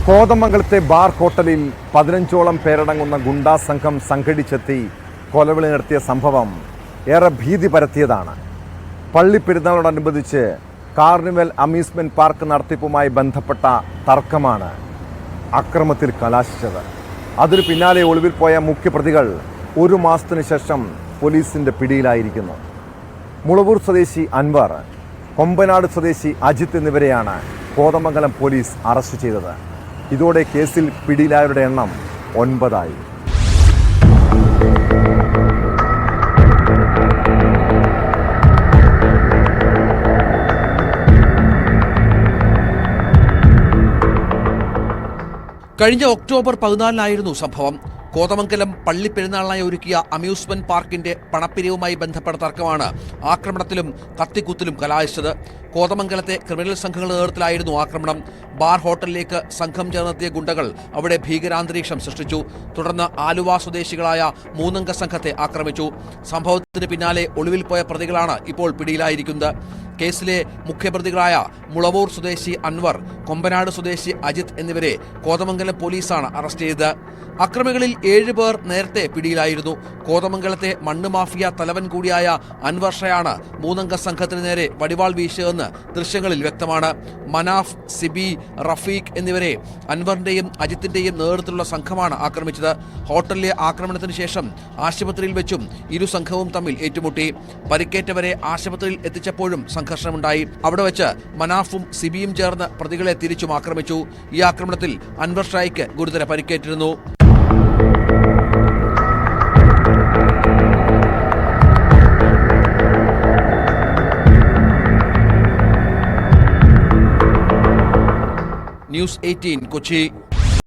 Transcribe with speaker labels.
Speaker 1: കോതമംഗലത്തെ bar ഹോട്ടലിൽ 15ഓളം പേരടങ്ങുന്ന ഗുണ്ടാ സംഘം സംഘടിച്ചെത്തി കൊലവിളി നടത്തിയ സംഭവം ഏറെ ഭീതി പരത്തിയതാണ്. പള്ളിപ്പെരുന്നാളോടനുബന്ധിച്ച് കാർണിവൽ അമ്യൂസ്മെന്റ് പാർക്ക് നടത്തിപ്പുമായി ബന്ധപ്പെട്ട തർക്കമാണ് അക്രമത്തിൽ കലാശിച്ചത്. അതിനു പിന്നാലെ ഒളിവിൽ പോയ മുഖ്യപ്രതികൾ 1 മാസത്തിനു ശേഷം പോലീസിന്റെ പിടിയിലായിരിക്കുന്നു. മുളവൂർ സ്വദേശി അൻവർ, കൊമ്പനാട് സ്വദേശി അജിത്ത് എന്നിവരെയാണ് കോതമംഗലം പോലീസ് അറസ്റ്റ് ചെയ്തത്. ഇതോടെ കേസിൽ പിടിയിലായവരുടെ എണ്ണം 9
Speaker 2: കഴിഞ്ഞ ഒക്ടോബർ 14 സംഭവം. കോതമംഗലം പള്ളി പെരുന്നാളിനായി ഒരുക്കിയ അമ്യൂസ്മെന്റ് പാർക്കിന്റെ പണപ്പിരിവുമായി ബന്ധപ്പെട്ട തർക്കമാണ് ആക്രമണത്തിലും കത്തിക്കുത്തിലും കലാശിച്ചത്. കോതമംഗലത്തെ ക്രിമിനൽ സംഘങ്ങളുടെ നേതൃത്വത്തിലായിരുന്നു ആക്രമണം. ബാർ ഹോട്ടലിലേക്ക് സംഘം ചേർന്നെത്തിയ ഗുണ്ടകൾ അവിടെ ഭീകരാന്തരീക്ഷം സൃഷ്ടിച്ചു. തുടർന്ന് ആലുവ സ്വദേശികളായ 3 സംഘത്തെ ആക്രമിച്ചു. സംഭവത്തിന് പിന്നാലെ ഒളിവിൽ പോയ പ്രതികളാണ് ഇപ്പോൾ പിടിയിലായിരിക്കുന്നത്. കേസിലെ മുഖ്യപ്രതികളായ മുളവൂർ സ്വദേശി അൻവർ, കൊമ്പനാട് സ്വദേശി അജിത്ത് എന്നിവരെ കോതമംഗലം പോലീസാണ് അറസ്റ്റ് ചെയ്തത്. അക്രമികളിൽ 7 പേർ നേരത്തെ പിടിയിലായിരുന്നു. കോതമംഗലത്തെ മണ്ണ് മാഫിയ തലവൻ കൂടിയായ അൻവർ ഷയാണ് 3 സംഘത്തിന് നേരെ വടിവാൾ വീശിയതെന്ന് ദൃശ്യങ്ങളിൽ വ്യക്തമാണ്. മനാഫ്, സിബി, റഫീഖ് എന്നിവരെ അൻവറിന്റെയും അജിത്തിന്റെയും നേതൃത്വത്തിലുള്ള സംഘമാണ് ആക്രമിച്ചത്. ഹോട്ടലിലെ ആക്രമണത്തിന് ശേഷം ആശുപത്രിയിൽ വെച്ചും ഇരു സംഘവും തമ്മിൽ ഏറ്റുമുട്ടി. പരിക്കേറ്റവരെ ആശുപത്രിയിൽ എത്തിച്ചപ്പോഴും സംഘർഷമുണ്ടായി. അവിടെ വെച്ച് മനാഫും സിബിയും ചേർന്ന് പ്രതികളെ തിരിച്ചും ആക്രമിച്ചു. ഈ ആക്രമണത്തിൽ അൻവർ ഷായ്ക്ക് ഗുരുതര പരിക്കേറ്റിരുന്നു. ന്യൂസ് 18 കൊച്ചി.